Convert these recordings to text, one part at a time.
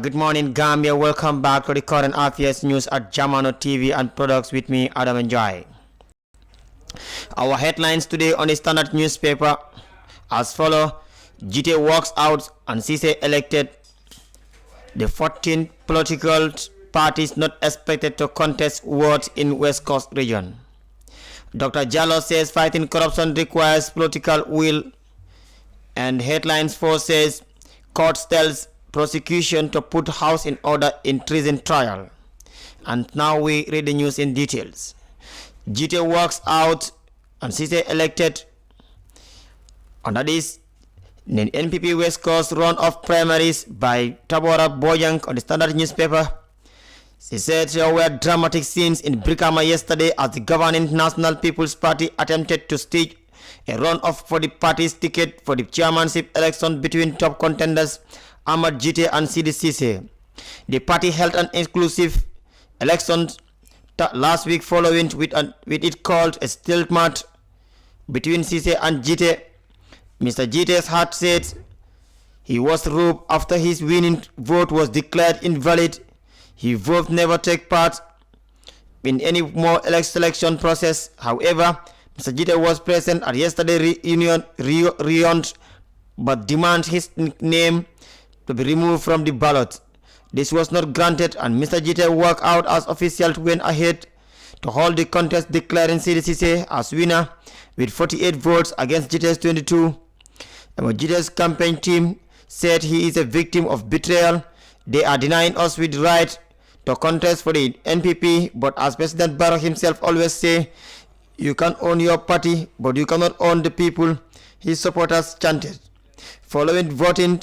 Good morning, Gambia. Welcome back to the current affairs news at Jamano TV and products with me, Adam and Jai. Our headlines today on the Standard newspaper as follow: Gitteh walks out and Ceesay elected. The 14 political parties not expected to contest votes in West Coast region. Dr. Jallo says fighting corruption requires political will. And headlines 4 says court tells prosecution to put house in order in treason trial. And now we read the news in details. Gitteh walks out and Ceesay elected. Under this, the NPP West Coast run-off primaries by Tabora Boyang on the Standard newspaper. She said there were dramatic scenes in Brikama yesterday as the governing National People's Party attempted to stage a runoff for the party's ticket for the chairmanship election between top contenders Ahmad Gitteh and Ceesay. The party held an exclusive election last week following with it called a stalemate between Ceesay and Gitteh. Mr. Gitteh had said he was robbed after his winning vote was declared invalid. He vowed never take part in any more election process. However, Mr. Gitteh was present at yesterday's reunion but demanded his name to be removed from the ballot. This was not granted and Mr. Gitteh walked out as officials went ahead to hold the contest, declaring Ceesay as winner with 48 votes against Gitteh's 22. And Gitteh's campaign team said he is a victim of betrayal. They are denying us with the right to contest for the NPP, but as President Barrow himself always say, you can own your party, but you cannot own the people, his supporters chanted. Following voting,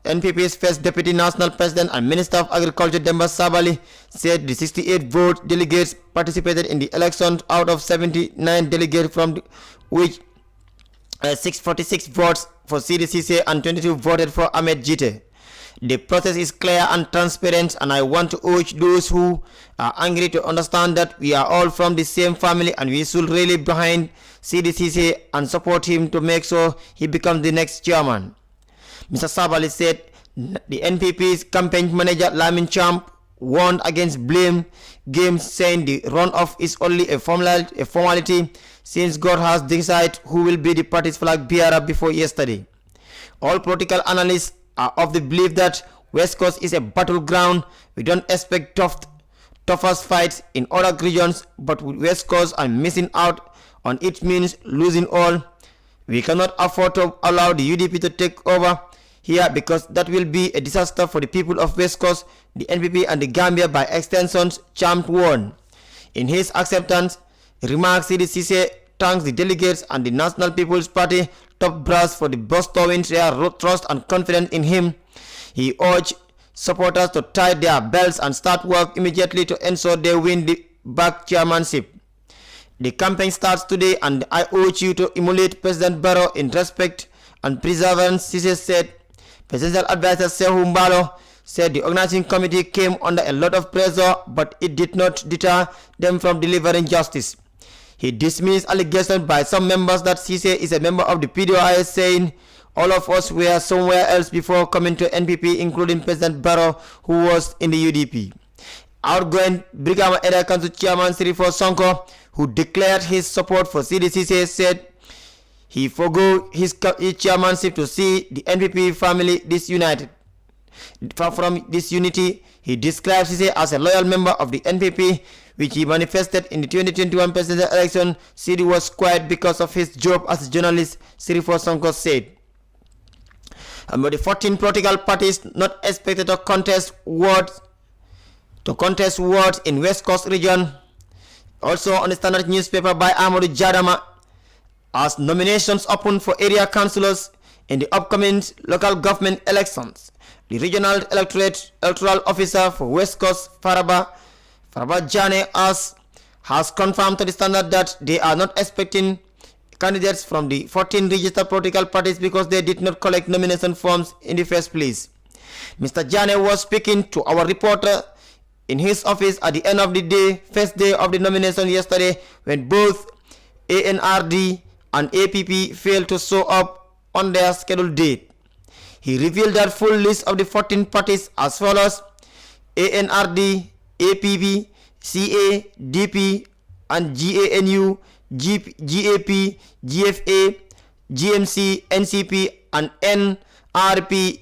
NPP's first Deputy National President and Minister of Agriculture Demba Sabali said the 68 vote delegates participated in the election out of 79 delegates, from which 646 votes for Ceesay and 22 voted for Ahmed Gitteh. The process is clear and transparent, and I want to urge those who are angry to understand that we are all from the same family and we should rally behind Ceesay and support him to make sure he becomes the next chairman. Mr. Sabali said the NPP's campaign manager Lamin Champ warned against blame games, saying the runoff is only a formality since God has decided who will be the party's flag bearer before yesterday. All political analysts are of the belief that West Coast is a battleground. We don't expect toughest fights in other regions, but with West Coast and missing out on it means losing all. We cannot afford to allow the UDP to take over here because that will be a disaster for the people of West Coast, the NPP and the Gambia by extensions, Champ warned. In his acceptance remarks, Ceesay thanks the delegates and the National People's Party top brass for the bestowing their trust and confidence in him. He urged supporters to tie their belts and start work immediately to ensure they win the back chairmanship. The campaign starts today and I urge you to emulate President Barrow in respect and perseverance, Ceesay said. Presidential advisor Sehu Mbalo said the organizing committee came under a lot of pressure, but it did not deter them from delivering justice. He dismissed allegations by some members that Ceesay is a member of the PDOIS, saying all of us were somewhere else before coming to NPP, including President Barrow, who was in the UDP. Outgoing Brikama Area Council Chairman Sirifo Sonko, who declared his support for Ceesay, said he forgo his chairmanship to see the NPP family disunited. From this unity, he described Ceesay as a loyal member of the NPP, which he manifested in the 2021 presidential election. Siri was quiet because of his job as a journalist, Sirifo Sonko said. But the 14 political parties not expected to contest wards in West Coast region. Also on the Standard newspaper by Amadou Jadama, as nominations open for area councillors in the upcoming local government elections. The regional electoral officer for West Coast, Faraba Jane, has confirmed to the Standard that they are not expecting candidates from the 14 registered political parties because they did not collect nomination forms in the first place. Mr. Jane was speaking to our reporter in his office at the end of the day, first day of the nomination yesterday, when both ANRD and APP failed to show up on their scheduled date. He revealed that full list of the 14 parties as follows: ANRD, APP, CADP, and GANU, GAP, GFA, GMC, NCP, and NRP,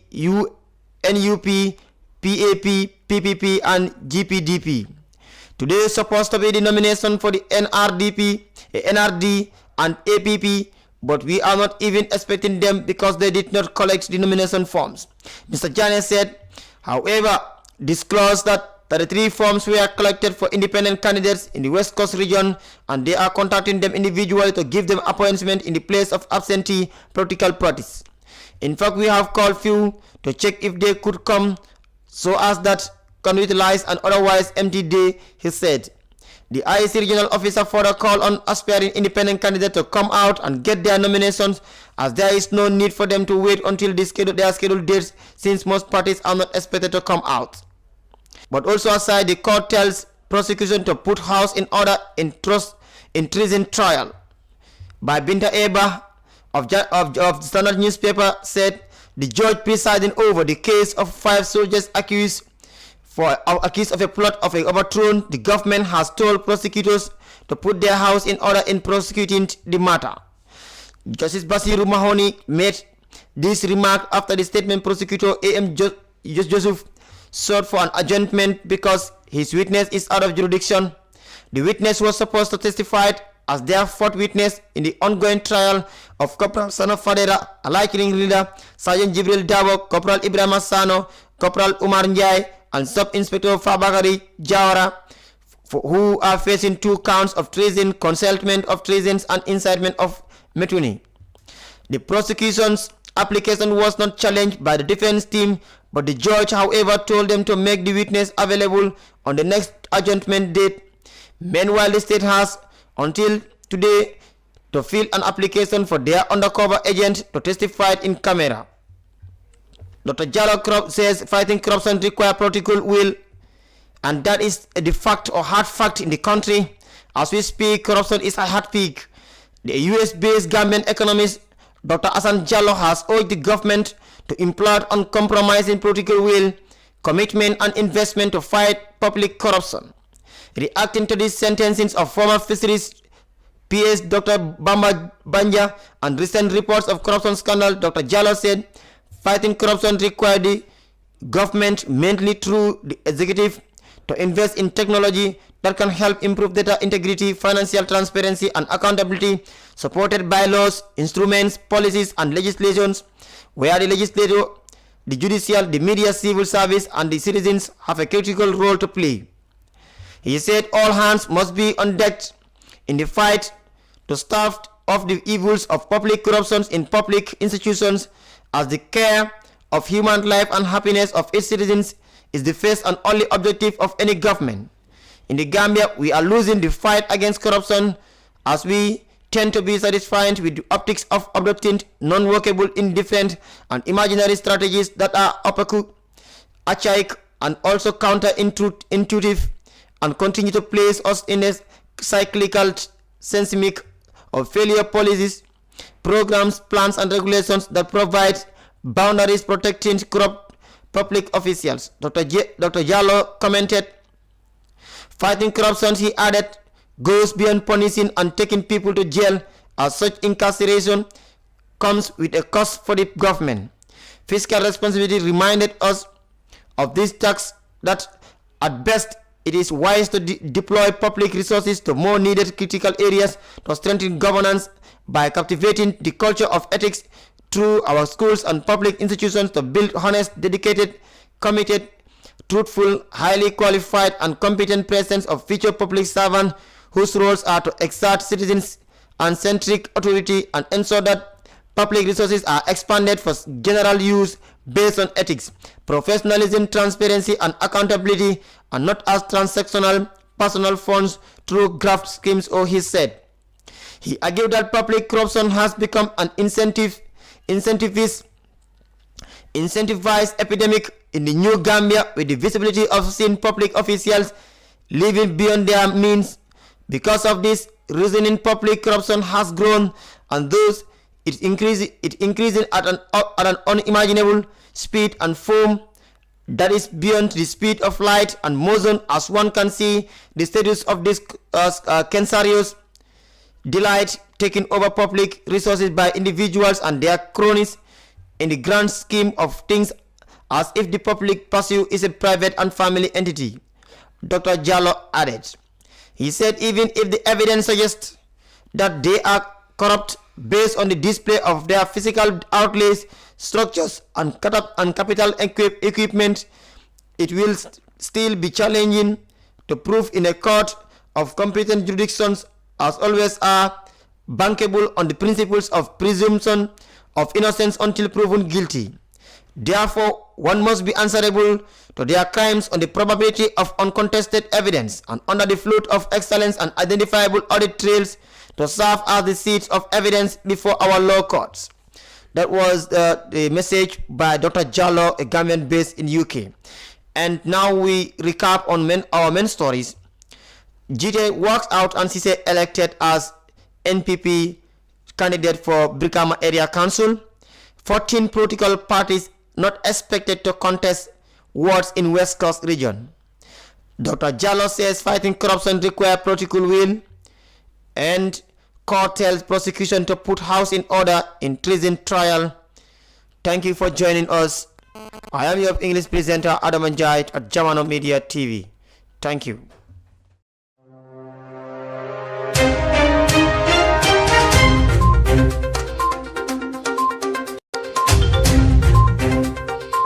NUP, PAP, PPP, and GPDP. Today is supposed to be the nomination for the NRD, and APP, but we are not even expecting them because they did not collect the nomination forms. Mr. Janes said, however, disclosed that 33 forms were collected for independent candidates in the West Coast region, and they are contacting them individually to give them appointment in the place of absentee political parties. In fact, we have called few to check if they could come so as that can utilize an otherwise empty day, he said. The IEC regional officer further called on aspiring independent candidates to come out and get their nominations, as there is no need for them to wait until their scheduled dates, since most parties are not expected to come out. But also aside, the court tells prosecution to put house in order in treason trial. By Binta Eba of the Standard newspaper said the judge presiding over the case of 5 soldiers accused of a plot of overthrown the government has told prosecutors to put their house in order in prosecuting the matter. Justice Basiru Mahoney made this remark after the statement prosecutor A.M. Joseph sought for an adjournment because his witness is out of jurisdiction. The witness was supposed to testify as their fourth witness in the ongoing trial of Corporal Sano Fadera, a likely leader, Sergeant Jibril Dabo, Corporal Ibrahim Sano, Corporal Umar Njai, and Sub-Inspector Fabagari Jawara, who are facing 2 counts of treason, concealment of treason, and incitement of mutiny. The prosecution's application was not challenged by the defense team, but the judge, however, told them to make the witness available on the next adjournment date. Meanwhile, the state has until today to fill an application for their undercover agent to testify in camera. Dr. Jallo says fighting corruption requires political will, and that is the fact or hard fact in the country. As we speak, corruption is a hard peak. The US-based Gambian economist Dr. Hassan Jallo has urged the government to implant uncompromising political will, commitment, and investment to fight public corruption. Reacting to these sentences of former fisheries PS Dr. Bamba Banja and recent reports of corruption scandal, Dr. Jallo said, fighting corruption requires the government, mainly through the executive, to invest in technology that can help improve data integrity, financial transparency, and accountability, supported by laws, instruments, policies, and legislations, where the legislature, the judicial, the media, civil service, and the citizens have a critical role to play. He said all hands must be on deck in the fight to stave off the evils of public corruption in public institutions, as the care of human life and happiness of its citizens is the first and only objective of any government. In the Gambia, we are losing the fight against corruption, as we tend to be satisfied with the optics of adopting non-workable, indifferent, and imaginary strategies that are opaque, archaic, and also counterintuitive, and continue to place us in a cyclical systemic of failure policies, programs, plans, and regulations that provide boundaries protecting corrupt public officials. Dr. Jallo commented, fighting corruption, he added, goes beyond punishing and taking people to jail, as such incarceration comes with a cost for the government. Fiscal responsibility reminded us of this tax that at best it is wise to deploy public resources to more needed critical areas to strengthen governance by captivating the culture of ethics through our schools and public institutions to build honest, dedicated, committed, truthful, highly qualified, and competent presence of future public servants whose roles are to exert citizens and centric authority and ensure that public resources are expanded for general use based on ethics, professionalism, transparency, and accountability, and not as transactional personal funds through graft schemes, or he said. He argued that public corruption has become an incentivized epidemic in the New Gambia, with the visibility of seeing public officials living beyond their means. Because of this reasoning, public corruption has grown, and those It increases at an unimaginable speed and form that is beyond the speed of light and motion. As one can see, the status of this cancerous delight taking over public resources by individuals and their cronies in the grand scheme of things, as if the public pursuit is a private and family entity, Dr. Jallow added. He said even if the evidence suggests that they are corrupt based on the display of their physical outlays, structures, and capital equipment, it will still be challenging to prove in a court of competent jurisdictions, as always are bankable on the principles of presumption of innocence until proven guilty. Therefore, one must be answerable to their crimes on the probability of uncontested evidence and under the flood of excellence and identifiable audit trails to serve as the seats of evidence before our law courts. That was the message by Dr. Jallow, a Gambian based in UK. And now we recap on our main stories. Gitteh walks out and Ceesay elected as NPP candidate for Brikama Area Council. 14 political parties not expected to contest wards in West Coast region. Dr. Jallow says fighting corruption requires political will, and court tells prosecution to put house in order in treason trial. Thank you for joining us. I am your English presenter Adam Njai at Jamano Media TV. Thank you.